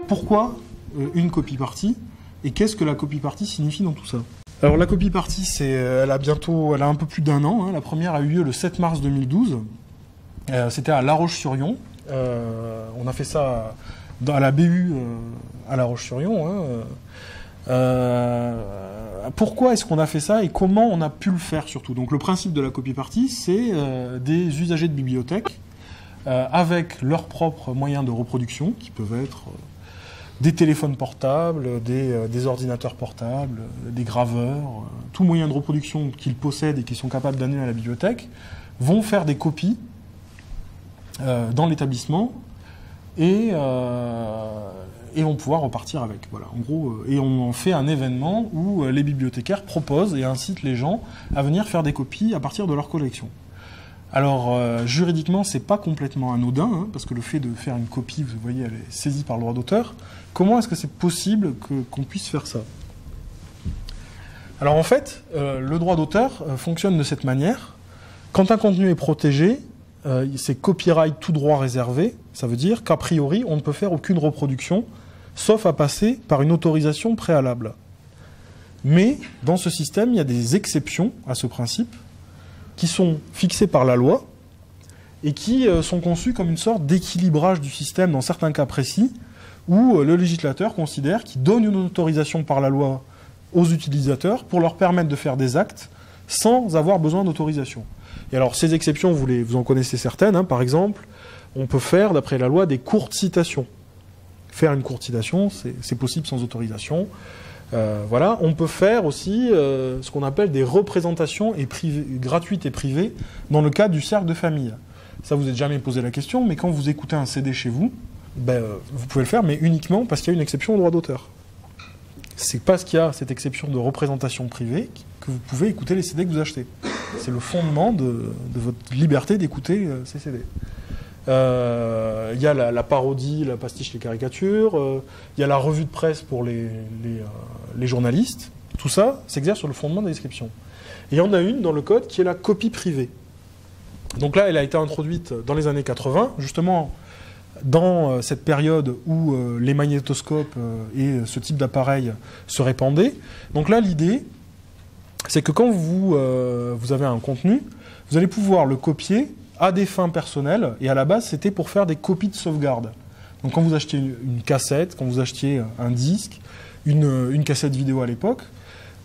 pourquoi une copie partie et qu'est-ce que la copie partie signifie dans tout ça? Alors la copie partie, elle a un peu plus d'1 an. Hein. La première a eu lieu le 7 mars 2012. C'était à La Roche-sur-Yon. On a fait ça à la BU à La Roche-sur-Yon. Hein. Pourquoi est-ce qu'on a fait ça et comment on a pu le faire surtout? Donc le principe de la copie partie, c'est des usagers de bibliothèque avec leurs propres moyens de reproduction, qui peuvent être des téléphones portables, des ordinateurs portables, des graveurs, tout moyen de reproduction qu'ils possèdent et qu'ils sont capables d'amener à la bibliothèque, vont faire des copies dans l'établissement et vont pouvoir repartir avec. Voilà, en gros, et on en fait un événement où les bibliothécaires proposent et incitent les gens à venir faire des copies à partir de leur collection. Alors, juridiquement, c'est pas complètement anodin, hein, parce que le fait de faire une copie, vous voyez, elle est saisie par le droit d'auteur. Comment est-ce que c'est possible qu'on puisse faire ça? Alors en fait, le droit d'auteur fonctionne de cette manière. Quand un contenu est protégé, c'est copyright tout droit réservé. Ça veut dire qu'a priori, on ne peut faire aucune reproduction, sauf à passer par une autorisation préalable. Mais dans ce système, il y a des exceptions à ce principe qui sont fixées par la loi et qui sont conçues comme une sorte d'équilibrage du système dans certains cas précis où le législateur considère qu'il donne une autorisation par la loi aux utilisateurs pour leur permettre de faire des actes sans avoir besoin d'autorisation. Et alors ces exceptions, vous en connaissez certaines, hein. Par exemple, on peut faire, d'après la loi, des courtes citations. Faire une courte citation, c'est possible sans autorisation. Voilà. On peut faire aussi ce qu'on appelle des représentations gratuites et privées dans le cadre du cercle de famille. Ça, vous n'êtes jamais posé la question, mais quand vous écoutez un CD chez vous, vous pouvez le faire, mais uniquement parce qu'il y a une exception au droit d'auteur. C'est parce qu'il y a cette exception de représentation privée que vous pouvez écouter les CD que vous achetez. C'est le fondement de votre liberté d'écouter ces CD. Il y a la parodie, la pastiche, les caricatures, il y a la revue de presse pour les journalistes. Tout ça s'exerce sur le fondement des descriptions. Et il y en a une dans le code qui est la copie privée. Donc là, elle a été introduite dans les années 80, justement dans cette période où les magnétoscopes et ce type d'appareil se répandaient. Donc là, l'idée, c'est que quand vous avez un contenu, vous allez pouvoir le copier à des fins personnelles, et à la base, c'était pour faire des copies de sauvegarde. Donc quand vous achetiez une cassette, quand vous achetiez un disque, une cassette vidéo à l'époque,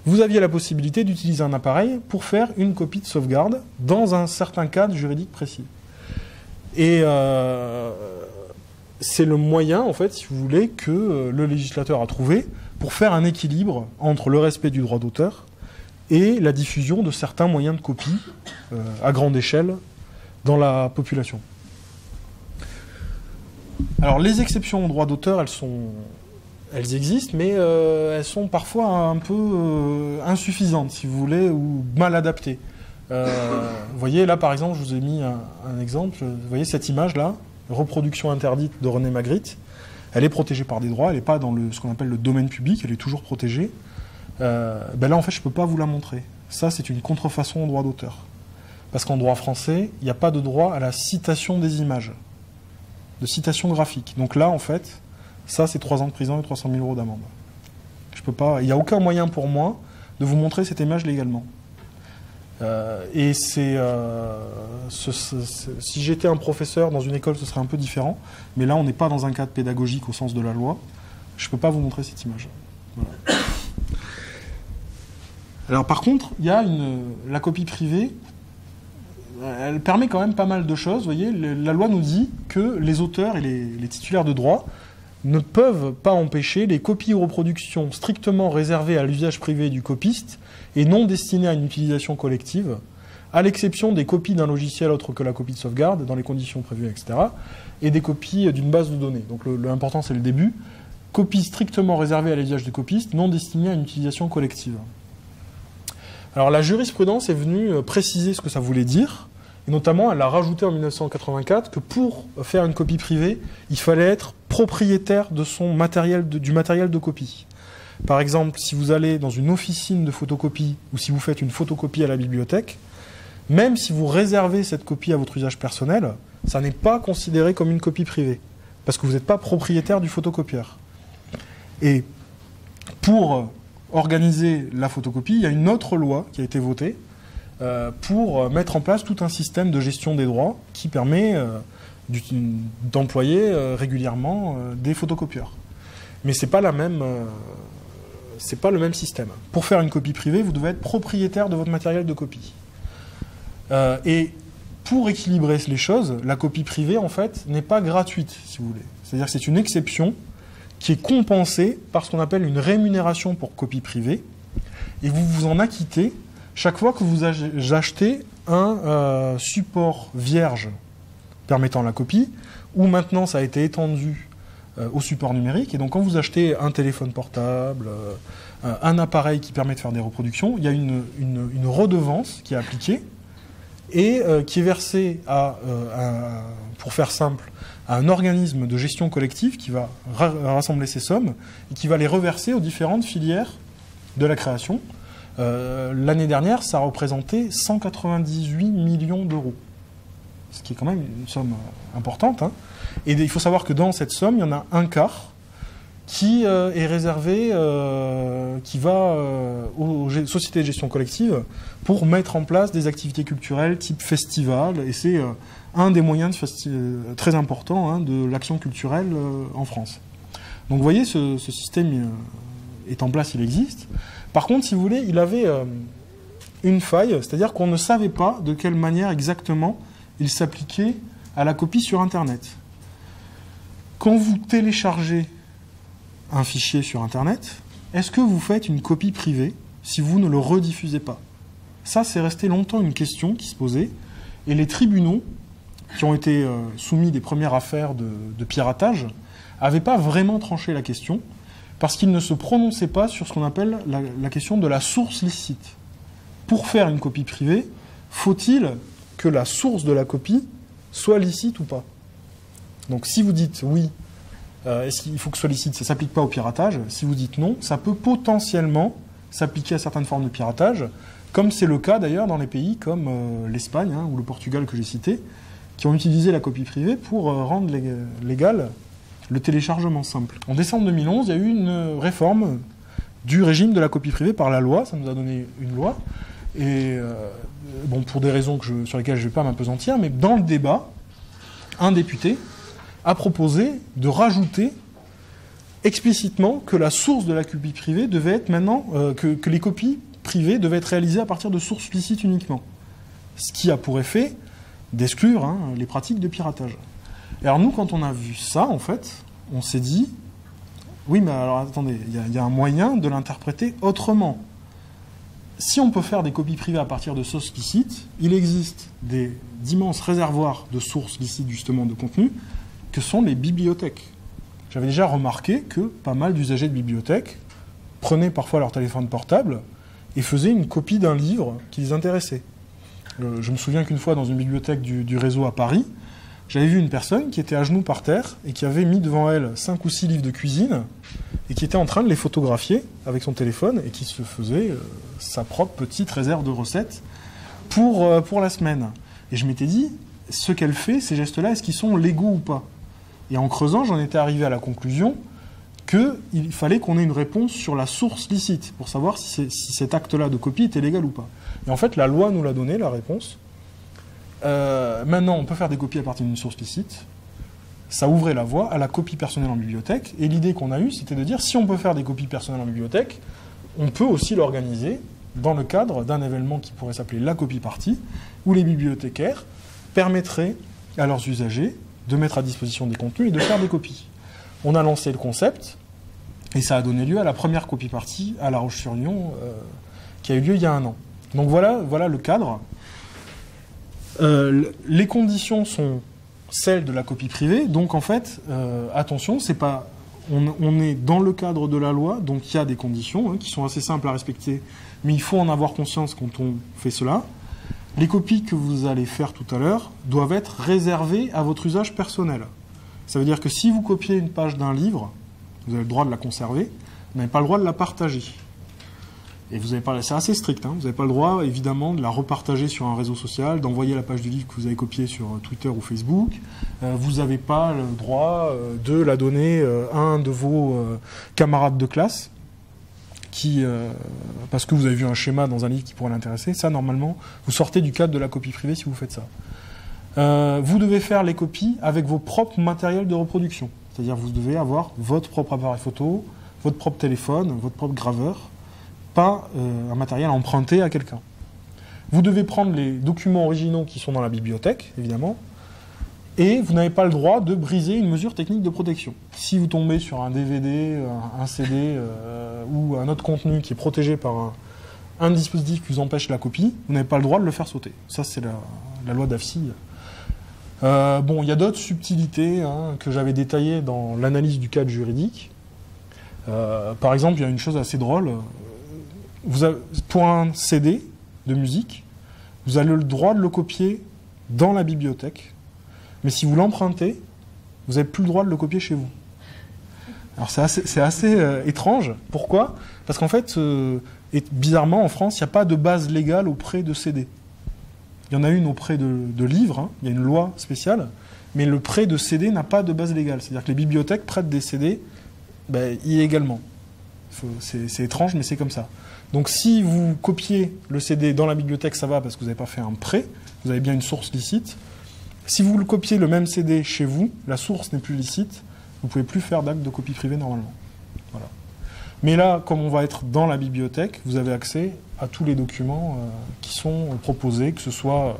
vous aviez la possibilité d'utiliser un appareil pour faire une copie de sauvegarde dans un certain cadre juridique précis. Et c'est le moyen, en fait, si vous voulez, que le législateur a trouvé pour faire un équilibre entre le respect du droit d'auteur et la diffusion de certains moyens de copie à grande échelle dans la population. Alors, les exceptions au droit d'auteur, elles existent, mais elles sont parfois un peu insuffisantes, si vous voulez, ou mal adaptées. Vous voyez, là, par exemple, je vous ai mis un exemple. Vous voyez cette image-là, reproduction interdite de René Magritte. Elle est protégée par des droits, elle n'est pas dans ce qu'on appelle le domaine public, elle est toujours protégée. Là, en fait, je ne peux pas vous la montrer. Ça, c'est une contrefaçon au droit d'auteur. Parce qu'en droit français, il n'y a pas de droit à la citation des images, de citation graphique. Donc là, en fait, ça, c'est 3 ans de prison et 300 000 € d'amende. Je peux pas. Il n'y a aucun moyen pour moi de vous montrer cette image légalement. Et si j'étais un professeur dans une école, ce serait un peu différent. Mais là, on n'est pas dans un cadre pédagogique au sens de la loi. Je ne peux pas vous montrer cette image. Voilà. Alors par contre, il y a la copie privée. Elle permet quand même pas mal de choses. Vous voyez, la loi nous dit que les auteurs et les titulaires de droit ne peuvent pas empêcher les copies ou reproductions strictement réservées à l'usage privé du copiste et non destinées à une utilisation collective, à l'exception des copies d'un logiciel autre que la copie de sauvegarde, dans les conditions prévues, etc., et des copies d'une base de données. Donc l'important, c'est le début. Copies strictement réservées à l'usage du copiste, non destinées à une utilisation collective. Alors la jurisprudence est venue préciser ce que ça voulait dire, et notamment elle a rajouté en 1984 que pour faire une copie privée, il fallait être propriétaire de du matériel de copie. Par exemple, si vous allez dans une officine de photocopie ou si vous faites une photocopie à la bibliothèque, même si vous réservez cette copie à votre usage personnel, ça n'est pas considéré comme une copie privée, parce que vous n'êtes pas propriétaire du photocopieur. Et pour organiser la photocopie, il y a une autre loi qui a été votée pour mettre en place tout un système de gestion des droits qui permet d'employer régulièrement des photocopieurs. Mais c'est pas le même système. Pour faire une copie privée, vous devez être propriétaire de votre matériel de copie. Et pour équilibrer les choses, la copie privée, en fait, n'est pas gratuite, si vous voulez. C'est-à-dire que c'est une exception qui est compensée par ce qu'on appelle une rémunération pour copie privée. Et vous vous en acquittez chaque fois que vous achetez un support vierge permettant la copie, ou maintenant ça a été étendu au support numérique. Et donc quand vous achetez un téléphone portable, un appareil qui permet de faire des reproductions, il y a une redevance qui est appliquée et qui est versée pour faire simple, à un organisme de gestion collective qui va rassembler ces sommes et qui va les reverser aux différentes filières de la création. L'année dernière, ça a représenté 198 millions d'euros, ce qui est quand même une somme importante, hein. Et il faut savoir que dans cette somme, il y en a un quart qui est réservé, qui va aux sociétés de gestion collective pour mettre en place des activités culturelles type festival. Et c'est un des moyens très importants, hein, de l'action culturelle en France. Donc vous voyez, ce système est en place, il existe. Par contre, si vous voulez, il avait une faille, c'est-à-dire qu'on ne savait pas de quelle manière exactement il s'appliquait à la copie sur Internet. Quand vous téléchargez un fichier sur Internet, est-ce que vous faites une copie privée si vous ne le rediffusez pas? Ça, c'est resté longtemps une question qui se posait. Et les tribunaux, qui ont été soumis des premières affaires de piratage, n'avaient pas vraiment tranché la question, parce qu'ils ne se prononçaient pas sur ce qu'on appelle la question de la source licite. Pour faire une copie privée, faut-il que la source de la copie soit licite ou pas? Donc si vous dites oui, est-ce qu'il faut que ce soit licite, ça ne s'applique pas au piratage. Si vous dites non, ça peut potentiellement s'appliquer à certaines formes de piratage, comme c'est le cas d'ailleurs dans les pays comme l'Espagne, hein, ou le Portugal que j'ai cité, qui ont utilisé la copie privée pour rendre légal le téléchargement simple. En décembre 2011, il y a eu une réforme du régime de la copie privée par la loi, ça nous a donné une loi, et bon, pour des raisons sur lesquelles je ne vais pas m'appesantir, mais dans le débat, un député a proposé de rajouter explicitement que la source de la copie privée devait être maintenant, que les copies privées devaient être réalisées à partir de sources licites uniquement. Ce qui a pour effet d'exclure, hein, les pratiques de piratage. Et alors nous, quand on a vu ça, en fait, on s'est dit, oui, mais alors attendez, il y a un moyen de l'interpréter autrement. Si on peut faire des copies privées à partir de sources licites, il existe d'immenses réservoirs de sources licites, justement, de contenu, que sont les bibliothèques. J'avais déjà remarqué que pas mal d'usagers de bibliothèques prenaient parfois leur téléphone portable et faisaient une copie d'un livre qui les intéressait. Je me souviens qu'une fois, dans une bibliothèque du réseau à Paris, j'avais vu une personne qui était à genoux par terre et qui avait mis devant elle 5 ou 6 livres de cuisine et qui était en train de les photographier avec son téléphone et qui se faisait sa propre petite réserve de recettes pour la semaine. Et je m'étais dit, ce qu'elle fait, ces gestes-là, est-ce qu'ils sont légaux ou pas? Et en creusant, j'en étais arrivé à la conclusion qu'il fallait qu'on ait une réponse sur la source licite pour savoir si cet acte-là de copie était légal ou pas. Et en fait, la loi nous l'a donné, la réponse. Maintenant, on peut faire des copies à partir d'une source licite. Ça ouvrait la voie à la copie personnelle en bibliothèque. Et l'idée qu'on a eue, c'était de dire, si on peut faire des copies personnelles en bibliothèque, on peut aussi l'organiser dans le cadre d'un événement qui pourrait s'appeler la copie partie, où les bibliothécaires permettraient à leurs usagers de mettre à disposition des contenus et de faire des copies. On a lancé le concept, et ça a donné lieu à la première copie partie à La Roche-sur-Yon, qui a eu lieu il y a 1 an. Donc voilà le cadre. Les conditions sont celles de la copie privée, donc en fait, attention, c'est pas, on est dans le cadre de la loi, donc il y a des conditions, hein, qui sont assez simples à respecter, mais il faut en avoir conscience quand on fait cela. Les copies que vous allez faire tout à l'heure doivent être réservées à votre usage personnel. Ça veut dire que si vous copiez une page d'un livre, vous avez le droit de la conserver, vous n'avez pas le droit de la partager. Et vous avez pas, c'est assez strict, hein. Vous n'avez pas le droit, évidemment, de la repartager sur un réseau social, d'envoyer la page du livre que vous avez copiée sur Twitter ou Facebook. Vous n'avez pas le droit de la donner à un de vos camarades de classe, parce que vous avez vu un schéma dans un livre qui pourrait l'intéresser. Ça, normalement, vous sortez du cadre de la copie privée si vous faites ça. Vous devez faire les copies avec vos propres matériels de reproduction. C'est-à-dire vous devez avoir votre propre appareil photo, votre propre téléphone, votre propre graveur, pas un matériel emprunté à quelqu'un. Vous devez prendre les documents originaux qui sont dans la bibliothèque, évidemment, et vous n'avez pas le droit de briser une mesure technique de protection. Si vous tombez sur un DVD, un CD ou un autre contenu qui est protégé par un dispositif qui vous empêche la copie, vous n'avez pas le droit de le faire sauter. Ça, c'est la loi d'AFSI. Bon, il y a d'autres subtilités que j'avais détaillées dans l'analyse du cadre juridique. Par exemple, il y a une chose assez drôle. Pour un CD de musique, vous avez le droit de le copier dans la bibliothèque, mais si vous l'empruntez, vous n'avez plus le droit de le copier chez vous. Alors c'est assez étrange. Pourquoi ? Parce qu'en fait, bizarrement, en France, il n'y a pas de base légale auprès de CD. Il y en a une auprès de livres, il y a une loi spéciale, mais le prêt de CD n'a pas de base légale. C'est-à-dire que les bibliothèques prêtent des CD illégalement. C'est étrange, mais c'est comme ça. Donc si vous copiez le CD dans la bibliothèque, ça va parce que vous n'avez pas fait un prêt, vous avez bien une source licite. Si vous le copiez le même CD chez vous, la source n'est plus licite, vous ne pouvez plus faire d'acte de copie privée normalement. Voilà. Mais là, comme on va être dans la bibliothèque, vous avez accès à tous les documents qui sont proposés, que ce soit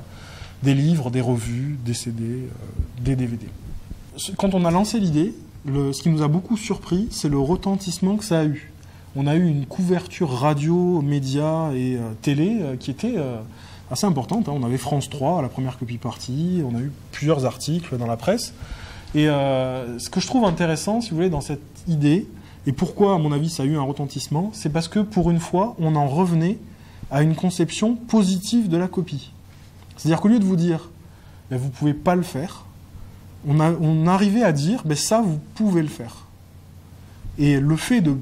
des livres, des revues, des CD, des DVD. Quand on a lancé l'idée, ce qui nous a beaucoup surpris, c'est le retentissement que ça a eu. On a eu une couverture radio, médias et télé qui était assez importante. On avait France 3 à la première copie partie, on a eu plusieurs articles dans la presse. Et ce que je trouve intéressant, si vous voulez, dans cette idée, et pourquoi, à mon avis, ça a eu un retentissement, c'est parce que, pour une fois, on en revenait à une conception positive de la copie. C'est-à-dire qu'au lieu de vous dire « vous ne pouvez pas le faire », on arrivait à dire « ça, vous pouvez le faire ». Et le fait de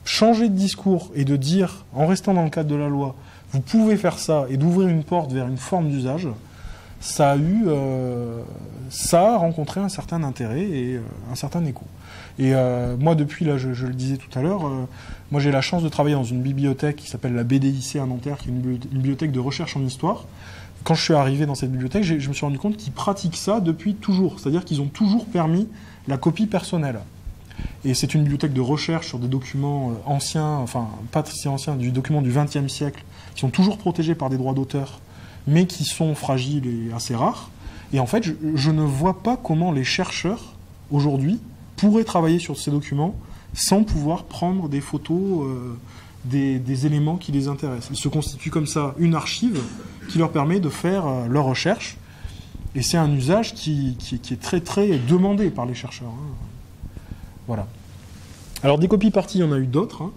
changer de discours et de dire, en restant dans le cadre de la loi, vous pouvez faire ça, et d'ouvrir une porte vers une forme d'usage, ça a rencontré un certain intérêt et un certain écho. Et moi, depuis, là, je le disais tout à l'heure, moi j'ai la chance de travailler dans une bibliothèque qui s'appelle la BDIC à Nanterre, qui est une bibliothèque de recherche en histoire. Quand je suis arrivé dans cette bibliothèque, je me suis rendu compte qu'ils pratiquent ça depuis toujours, c'est-à-dire qu'ils ont toujours permis la copie personnelle. Et c'est une bibliothèque de recherche sur des documents anciens, enfin pas si anciens, du document du XXe siècle, qui sont toujours protégés par des droits d'auteur, mais qui sont fragiles et assez rares. Et en fait, je ne vois pas comment les chercheurs, aujourd'hui, pourraient travailler sur ces documents sans pouvoir prendre des photos des éléments qui les intéressent. Ils se constituent comme ça une archive qui leur permet de faire leur recherche. Et c'est un usage qui est très très demandé par les chercheurs. Voilà. Alors des copies parties, il y en a eu d'autres.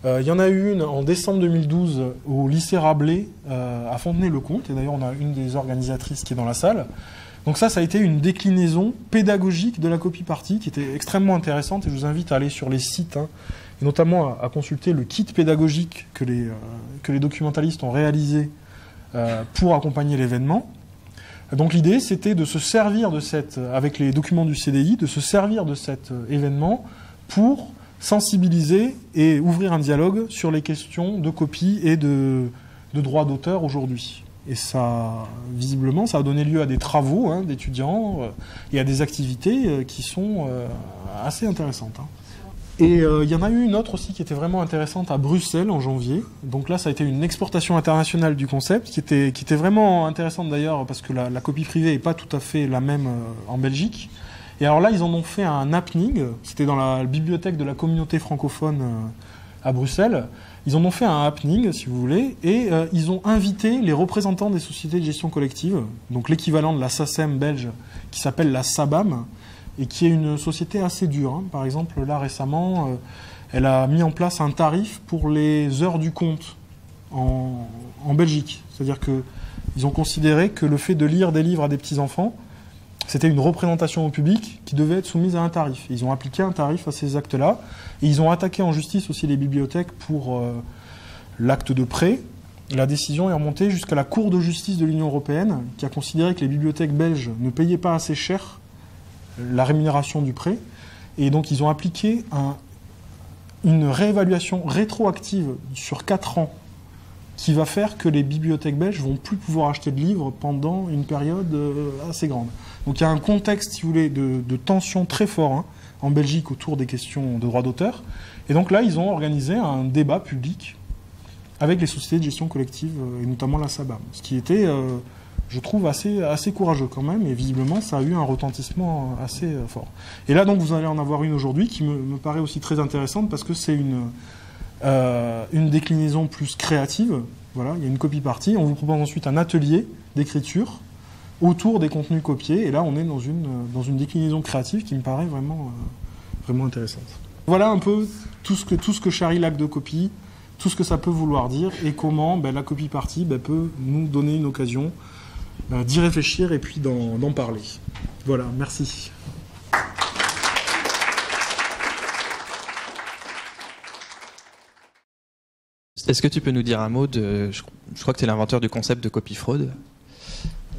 Il y en a eu une en décembre 2012 au lycée Rabelais à Fontenay-le-Comte. Et d'ailleurs, on a une des organisatrices qui est dans la salle. Donc ça a été une déclinaison pédagogique de la copie partie qui était extrêmement intéressante. Et je vous invite à aller sur les sites, et notamment à consulter le kit pédagogique que les documentalistes ont réalisé pour accompagner l'événement. Donc l'idée, c'était de se servir avec les documents du CDI, de se servir de cet événement pour sensibiliser et ouvrir un dialogue sur les questions de copie et de droit d'auteur aujourd'hui. Et ça, visiblement, ça a donné lieu à des travaux d'étudiants et à des activités qui sont assez intéressantes. Et il y en a eu une autre aussi qui était vraiment intéressante à Bruxelles en janvier. Donc là, ça a été une exportation internationale du concept qui était vraiment intéressante d'ailleurs parce que la copie privée n'est pas tout à fait la même en Belgique. Et alors là, ils en ont fait un happening. C'était dans la bibliothèque de la communauté francophone à Bruxelles. Ils en ont fait un happening, si vous voulez, et ils ont invité les représentants des sociétés de gestion collective, donc l'équivalent de la SACEM belge, qui s'appelle la SABAM, et qui est une société assez dure. Par exemple, là, récemment, elle a mis en place un tarif pour les heures du compte en Belgique. C'est-à-dire qu'ils ont considéré que le fait de lire des livres à des petits-enfants, c'était une représentation au public qui devait être soumise à un tarif. Ils ont appliqué un tarif à ces actes-là. Et ils ont attaqué en justice aussi les bibliothèques pour l'acte de prêt. La décision est remontée jusqu'à la Cour de justice de l'Union européenne, qui a considéré que les bibliothèques belges ne payaient pas assez cher la rémunération du prêt. Et donc, ils ont appliqué une réévaluation rétroactive sur 4 ans qui va faire que les bibliothèques belges vont plus pouvoir acheter de livres pendant une période assez grande. Donc, il y a un contexte, si vous voulez, de tension très fort en Belgique autour des questions de droit d'auteur. Et donc là, ils ont organisé un débat public avec les sociétés de gestion collective, et notamment la SABAM. Ce qui était, je trouve, assez courageux quand même, et visiblement, ça a eu un retentissement assez fort. Et là, donc, vous allez en avoir une aujourd'hui qui me paraît aussi très intéressante, parce que c'est une déclinaison plus créative. Voilà, il y a une copie partie. On vous propose ensuite un atelier d'écriture autour des contenus copiés, et là, on est dans une déclinaison créative qui me paraît vraiment intéressante. Voilà un peu tout ce que charrie l'acte de copie, tout ce que ça peut vouloir dire et comment la copie partie peut nous donner une occasion d'y réfléchir et puis d'en parler. Voilà, merci. Est-ce que tu peux nous dire un mot de... Je crois que tu es l'inventeur du concept de copie fraude,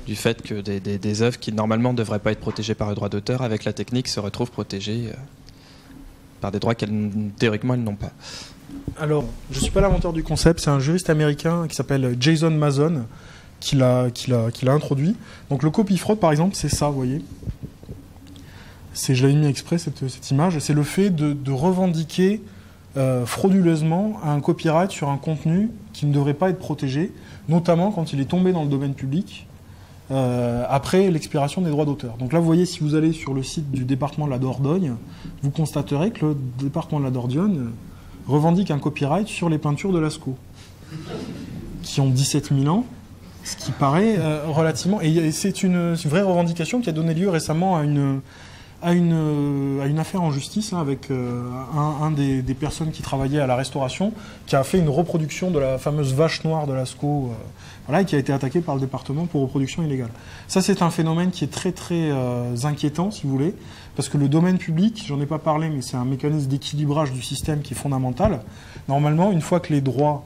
du fait que des œuvres qui normalement ne devraient pas être protégées par le droit d'auteur, avec la technique, se retrouvent protégées par des droits théoriquement, elles n'ont pas. Alors, je ne suis pas l'inventeur du concept, c'est un juriste américain qui s'appelle Jason Mason qui l'a introduit. Donc le copy fraud, par exemple, c'est ça, vous voyez. Je l'avais mis exprès, cette image. C'est le fait de revendiquer frauduleusement un copyright sur un contenu qui ne devrait pas être protégé, notamment quand il est tombé dans le domaine public après l'expiration des droits d'auteur. Donc là, vous voyez, si vous allez sur le site du département de la Dordogne, vous constaterez que le département de la Dordogne revendique un copyright sur les peintures de Lascaux, qui ont 17 000 ans, ce qui paraît relativement... Et c'est une vraie revendication qui a donné lieu récemment à une affaire en justice avec un des personnes qui travaillait à la restauration, qui a fait une reproduction de la fameuse vache noire de Lascaux, et qui a été attaqué par le département pour reproduction illégale. Ça, c'est un phénomène qui est très très inquiétant, si vous voulez, parce que le domaine public, j'en ai pas parlé, mais c'est un mécanisme d'équilibrage du système qui est fondamental. Normalement, une fois que les droits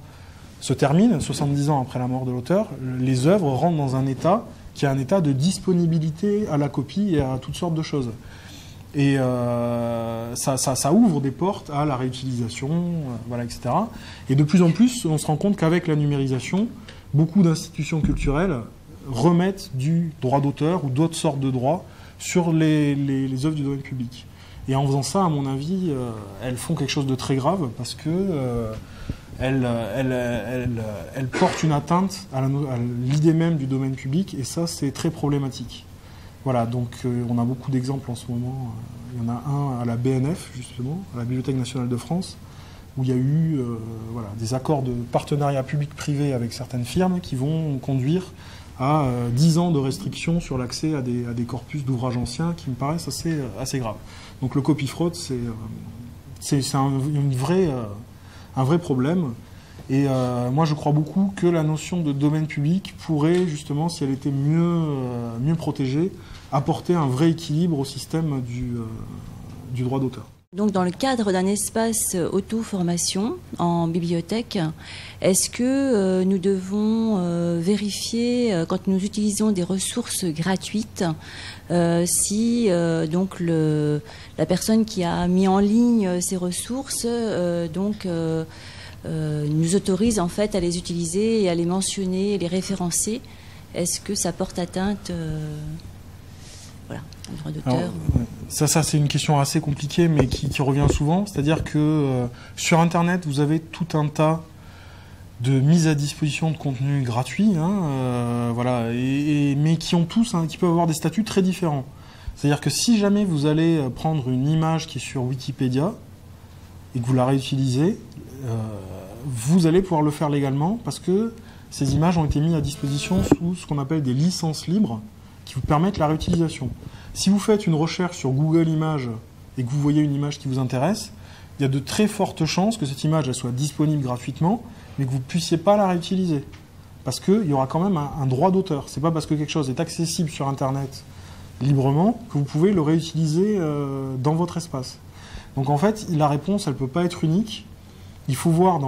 se terminent, 70 ans après la mort de l'auteur, les œuvres rentrent dans un état qui est un état de disponibilité à la copie et à toutes sortes de choses. Et ça ouvre des portes à la réutilisation, etc. Et de plus en plus, on se rend compte qu'avec la numérisation, beaucoup d'institutions culturelles remettent du droit d'auteur ou d'autres sortes de droits sur les œuvres du domaine public. Et en faisant ça, à mon avis, elles font quelque chose de très grave parce que elles portent une atteinte à l'idée même du domaine public, et ça, c'est très problématique. Voilà, donc on a beaucoup d'exemples en ce moment. Il y en a un à la BNF, justement, à la Bibliothèque nationale de France, où il y a eu des accords de partenariat public-privé avec certaines firmes qui vont conduire à 10 ans de restrictions sur l'accès à des corpus d'ouvrages anciens qui me paraissent assez graves. Donc le copy fraud, c'est un vrai problème. Et moi, je crois beaucoup que la notion de domaine public pourrait, justement, si elle était mieux protégée, apporter un vrai équilibre au système du droit d'auteur. Donc, dans le cadre d'un espace auto-formation en bibliothèque, est-ce que nous devons vérifier, quand nous utilisons des ressources gratuites, si donc la personne qui a mis en ligne ces ressources nous autorise en fait à les utiliser et à les mentionner et les référencer? Est-ce que ça porte atteinte au droit d'auteur? Ça c'est une question assez compliquée, mais qui revient souvent. C'est-à-dire que sur Internet, vous avez tout un tas de mises à disposition de contenus gratuits, mais qui ont tous, qui peuvent avoir des statuts très différents. C'est-à-dire que si jamais vous allez prendre une image qui est sur Wikipédia et que vous la réutilisez, vous allez pouvoir le faire légalement parce que ces images ont été mises à disposition sous ce qu'on appelle des licences libres qui vous permettent la réutilisation. Si vous faites une recherche sur Google Images et que vous voyez une image qui vous intéresse, il y a de très fortes chances que cette image elle soit disponible gratuitement, mais que vous ne puissiez pas la réutiliser. Parce qu'il y aura quand même un droit d'auteur. Ce n'est pas parce que quelque chose est accessible sur Internet librement que vous pouvez le réutiliser dans votre espace. Donc en fait, la réponse, elle ne peut pas être unique. il faut voir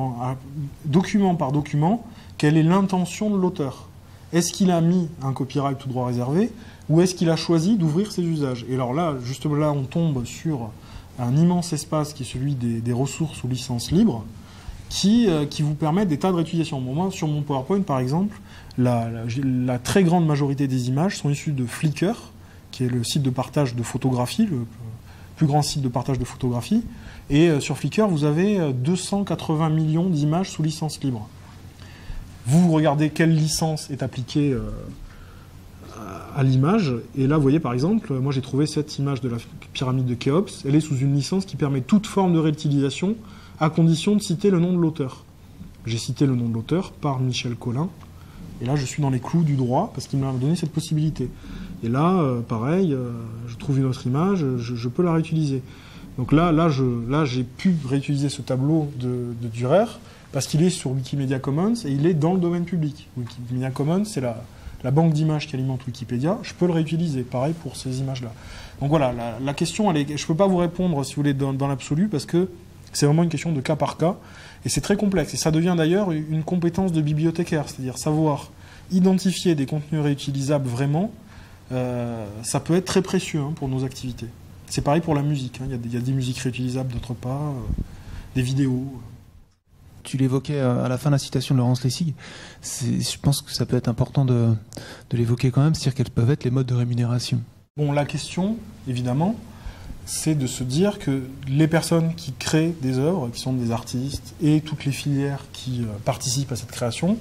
document par document quelle est l'intention de l'auteur. Est-ce qu'il a mis un copyright tout droit réservé ou est-ce qu'il a choisi d'ouvrir ses usages? Et alors là, justement là, on tombe sur un immense espace qui est celui des ressources ou licences libres qui vous permettent des tas de réutilisations. Bon, moi, sur mon PowerPoint, par exemple, la très grande majorité des images sont issues de Flickr, qui est le site de partage de photographie, le plus grand site de partage de photographie. Et sur Flickr, vous avez 280 millions d'images sous licence libre. Vous regardez quelle licence est appliquée à l'image. Et là, vous voyez, par exemple, moi j'ai trouvé cette image de la pyramide de Khéops. Elle est sous une licence qui permet toute forme de réutilisation à condition de citer le nom de l'auteur. J'ai cité le nom de l'auteur par Michel Collin. Et là, je suis dans les clous du droit parce qu'il m'a donné cette possibilité. Et là, pareil, je trouve une autre image, je peux la réutiliser. Donc là, j'ai pu réutiliser ce tableau de Dürer parce qu'il est sur Wikimedia Commons et il est dans le domaine public. Wikimedia Commons, c'est la banque d'images qui alimente Wikipédia. Je peux le réutiliser, pareil pour ces images-là. Donc voilà, la question, je ne peux pas vous répondre, si vous voulez, dans l'absolu, parce que c'est vraiment une question de cas par cas. Et c'est très complexe. Et ça devient d'ailleurs une compétence de bibliothécaire, c'est-à-dire savoir identifier des contenus réutilisables vraiment, ça peut être très précieux pour nos activités. C'est pareil pour la musique. Il y a des musiques réutilisables, d'autres pas, des vidéos. Tu l'évoquais à la fin de la citation de Laurence Lessig. Je pense que ça peut être important de l'évoquer quand même, c'est-à-dire quels peuvent être les modes de rémunération. Bon, la question, évidemment, c'est de se dire que les personnes qui créent des œuvres, qui sont des artistes, et toutes les filières qui participent à cette création,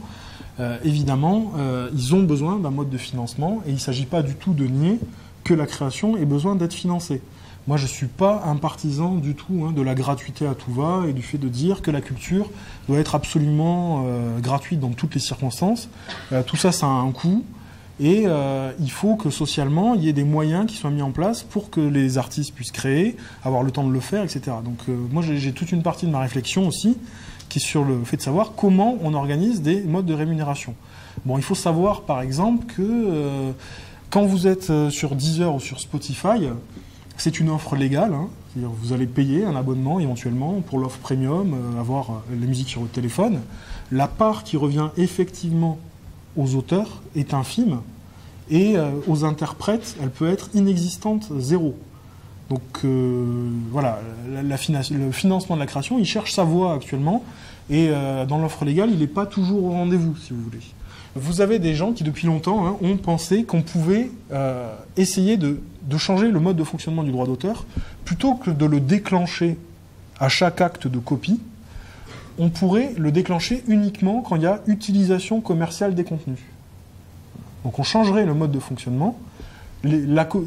évidemment, ils ont besoin d'un mode de financement, et il ne s'agit pas du tout de nier que la création ait besoin d'être financée. Moi, je ne suis pas un partisan du tout de la gratuité à tout va et du fait de dire que la culture doit être absolument gratuite dans toutes les circonstances. Tout ça, ça a un coût. Et il faut que socialement, il y ait des moyens qui soient mis en place pour que les artistes puissent créer, avoir le temps de le faire, etc. Donc moi, j'ai toute une partie de ma réflexion aussi qui est sur le fait de savoir comment on organise des modes de rémunération. Bon, il faut savoir, par exemple, que quand vous êtes sur Deezer ou sur Spotify, c'est une offre légale. C'est-à-dire vous allez payer un abonnement éventuellement pour l'offre premium, avoir la musique sur votre téléphone. La part qui revient effectivement aux auteurs est infime et aux interprètes, elle peut être inexistante, zéro. Donc voilà, le financement de la création, il cherche sa voie actuellement et dans l'offre légale, il n'est pas toujours au rendez-vous, si vous voulez. Vous avez des gens qui, depuis longtemps, ont pensé qu'on pouvait essayer de changer le mode de fonctionnement du droit d'auteur, plutôt que de le déclencher à chaque acte de copie. On pourrait le déclencher uniquement quand il y a utilisation commerciale des contenus. Donc on changerait le mode de fonctionnement.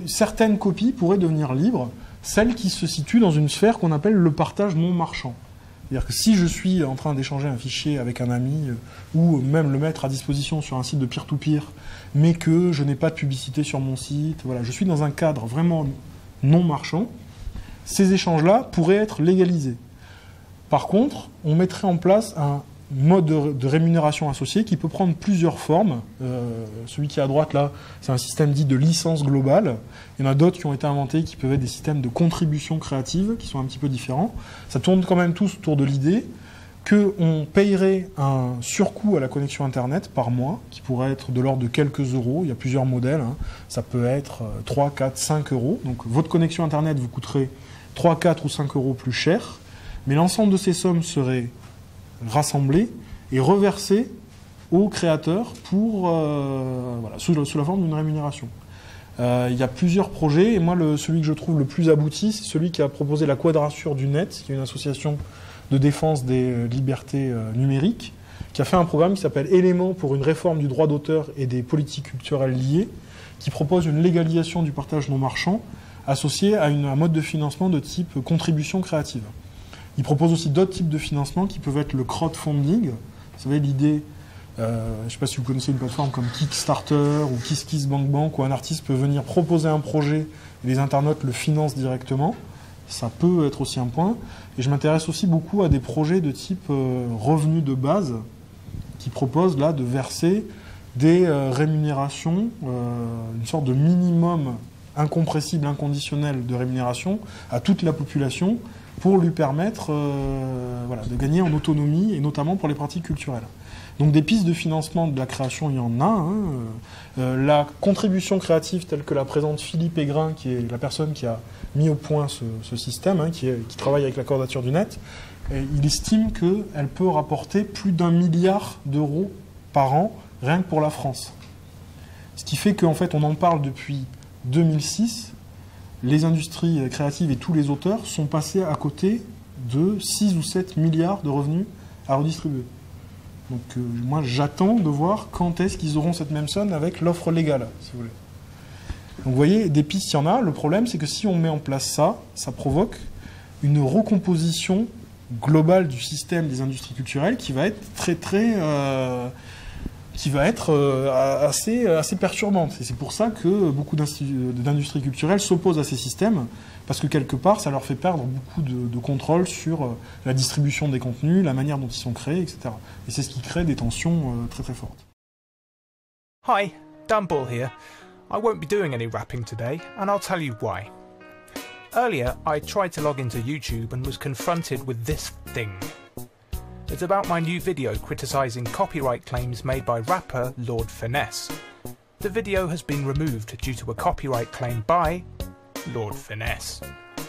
Certaines copies pourraient devenir libres, celles qui se situent dans une sphère qu'on appelle le partage non marchand. C'est-à-dire que si je suis en train d'échanger un fichier avec un ami ou même le mettre à disposition sur un site de peer-to-peer, mais que je n'ai pas de publicité sur mon site, voilà, je suis dans un cadre vraiment non marchand, ces échanges-là pourraient être légalisés. Par contre, on mettrait en place un mode de rémunération associé qui peut prendre plusieurs formes. Celui qui est à droite, là, c'est un système dit de licence globale. Il y en a d'autres qui ont été inventés qui peuvent être des systèmes de contribution créative qui sont un petit peu différents. Ça tourne quand même tous autour de l'idée qu'on payerait un surcoût à la connexion Internet par mois, qui pourrait être de l'ordre de quelques euros. Il y a plusieurs modèles. Ça peut être 3, 4, 5 euros. Donc votre connexion Internet vous coûterait 3, 4 ou 5 euros plus cher. Mais l'ensemble de ces sommes serait rassemblées et reversées aux créateurs pour, voilà, sous la forme d'une rémunération. Il y a plusieurs projets, et moi, celui que je trouve le plus abouti, c'est celui qui a proposé la Quadrature du Net, qui est une association de défense des libertés numériques, qui a fait un programme qui s'appelle Éléments pour une réforme du droit d'auteur et des politiques culturelles liées, qui propose une légalisation du partage non marchand associé à un mode de financement de type contribution créative. Il propose aussi d'autres types de financement qui peuvent être le crowdfunding. Vous savez, l'idée, je ne sais pas si vous connaissez une plateforme comme Kickstarter ou KissKissBankBank, où un artiste peut venir proposer un projet et les internautes le financent directement. Ça peut être aussi un point. Et je m'intéresse aussi beaucoup à des projets de type revenu de base qui proposent là de verser des rémunérations, une sorte de minimum incompressible, inconditionnel de rémunération à toute la population pour lui permettre de gagner en autonomie, et notamment pour les pratiques culturelles. Donc des pistes de financement de la création, il y en a. La contribution créative telle que la présente Philippe Aigrin, qui est la personne qui a mis au point ce système, qui travaille avec la Quadrature du Net, il estime qu'elle peut rapporter plus d'1 milliard d'euros par an, rien que pour la France. Ce qui fait qu'en fait, on en parle depuis 2006. Les industries créatives et tous les auteurs sont passés à côté de 6 ou 7 milliards de revenus à redistribuer. Donc moi, j'attends de voir quand est-ce qu'ils auront cette même somme avec l'offre légale, si vous voulez. Donc vous voyez, des pistes, il y en a. Le problème, c'est que si on met en place ça provoque une recomposition globale du système des industries culturelles qui va être assez perturbante. Et c'est pour ça que beaucoup d'industries culturelles s'opposent à ces systèmes, parce que quelque part, ça leur fait perdre beaucoup de contrôle sur la distribution des contenus, la manière dont ils sont créés, etc. Et c'est ce qui crée des tensions très très fortes. Hi, Dan Ball here. I won't be doing any rapping today, and I'll tell you why. Earlier, I tried to log into YouTube and was confronted with this thing. It's about my new video criticising copyright claims made by rapper Lord Finesse. The video has been removed due to a copyright claim by Lord Finesse.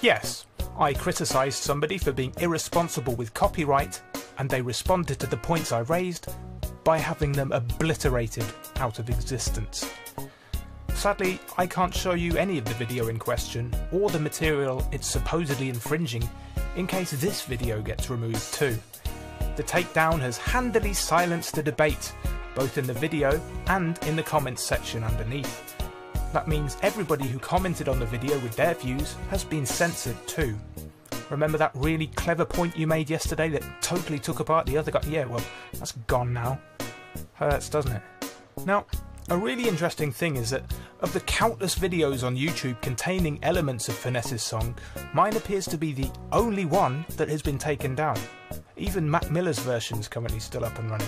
Yes, I criticised somebody for being irresponsible with copyright, and they responded to the points I raised by having them obliterated out of existence. Sadly, I can't show you any of the video in question, or the material it's supposedly infringing, in case this video gets removed too. The takedown has handily silenced the debate, both in the video and in the comments section underneath. That means everybody who commented on the video with their views has been censored too. Remember that really clever point you made yesterday that totally took apart the other guy? Yeah, well, that's gone now. Hurts, doesn't it? Now, a really interesting thing is that of the countless videos on YouTube containing elements of Finesse's song, mine appears to be the only one that has been taken down. Even Mac Miller's version is currently still up and running.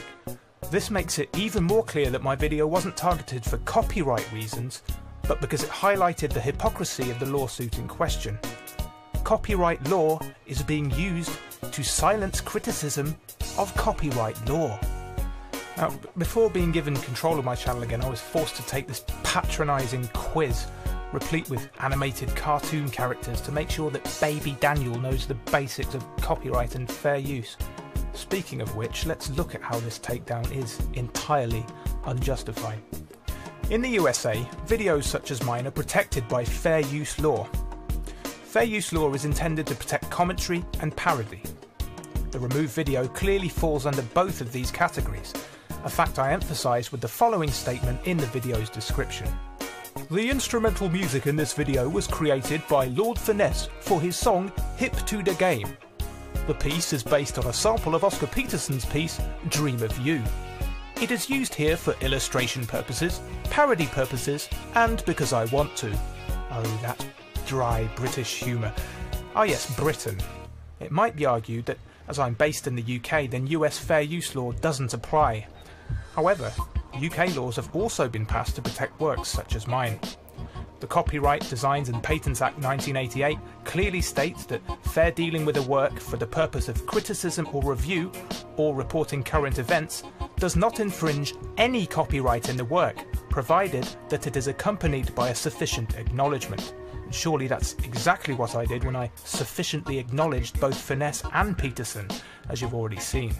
This makes it even more clear that my video wasn't targeted for copyright reasons, but because it highlighted the hypocrisy of the lawsuit in question. Copyright law is being used to silence criticism of copyright law. Now, before being given control of my channel again, I was forced to take this patronising quiz, replete with animated cartoon characters, to make sure that baby Daniel knows the basics of copyright and fair use. Speaking of which, let's look at how this takedown is entirely unjustified. In the USA, videos such as mine are protected by fair use law. Fair use law is intended to protect commentary and parody. The removed video clearly falls under both of these categories, a fact I emphasise with the following statement in the video's description. The instrumental music in this video was created by Lord Finesse for his song Hip to the Game. The piece is based on a sample of Oscar Peterson's piece Dream of You. It is used here for illustration purposes, parody purposes, and because I want to. Oh, that dry British humour. Ah yes, Britain. It might be argued that as I'm based in the UK, then US fair use law doesn't apply. However, UK laws have also been passed to protect works such as mine. The Copyright, Designs and Patents Act 1988 clearly states that fair dealing with a work for the purpose of criticism or review, or reporting current events, does not infringe any copyright in the work, provided that it is accompanied by a sufficient acknowledgement. And surely that's exactly what I did when I sufficiently acknowledged both Finesse and Peterson, as you've already seen.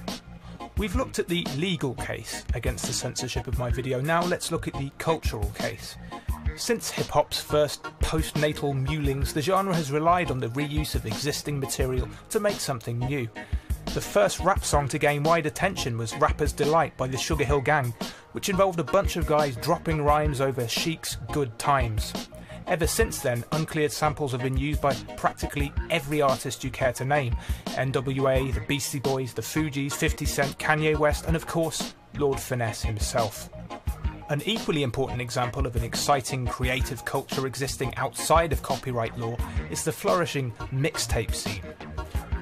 We've looked at the legal case against the censorship of my video. Now let's look at the cultural case. Since hip-hop's first postnatal mewlings, the genre has relied on the reuse of existing material to make something new. The first rap song to gain wide attention was Rapper's Delight by the Sugar Hill Gang, which involved a bunch of guys dropping rhymes over Chic's Good Times. Ever since then, uncleared samples have been used by practically every artist you care to name. NWA, the Beastie Boys, the Fugees, 50 Cent, Kanye West, and of course, Lord Finesse himself. An equally important example of an exciting creative culture existing outside of copyright law is the flourishing mixtape scene.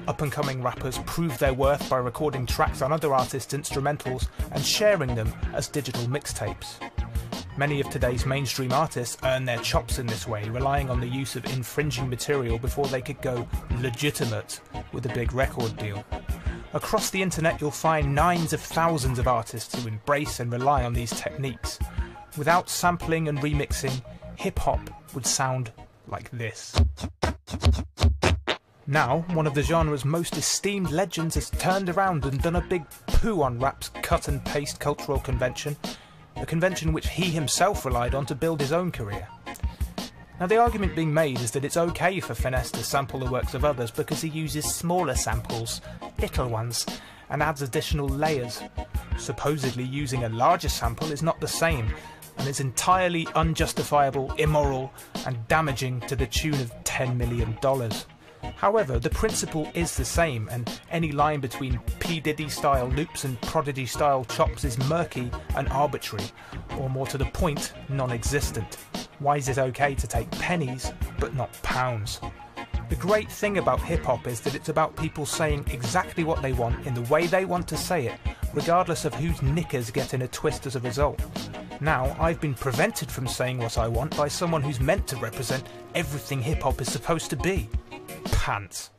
Up-and-coming rappers prove their worth by recording tracks on other artists' instrumentals and sharing them as digital mixtapes. Many of today's mainstream artists earn their chops in this way, relying on the use of infringing material before they could go legitimate with a big record deal. Across the internet you'll find nines of thousands of artists who embrace and rely on these techniques. Without sampling and remixing, hip-hop would sound like this. Now, one of the genre's most esteemed legends has turned around and done a big poo on rap's cut-and-paste cultural convention, a convention which he himself relied on to build his own career. Now, the argument being made is that it's okay for Finesse to sample the works of others because he uses smaller samples, little ones, and adds additional layers. Supposedly using a larger sample is not the same, and is entirely unjustifiable, immoral, and damaging to the tune of $10 million. However, the principle is the same, and any line between P. Diddy-style loops and Prodigy-style chops is murky and arbitrary, or more to the point, non-existent. Why is it okay to take pennies, but not pounds? The great thing about hip-hop is that it's about people saying exactly what they want in the way they want to say it, regardless of whose knickers get in a twist as a result. Now, I've been prevented from saying what I want by someone who's meant to represent everything hip-hop is supposed to be. Pants.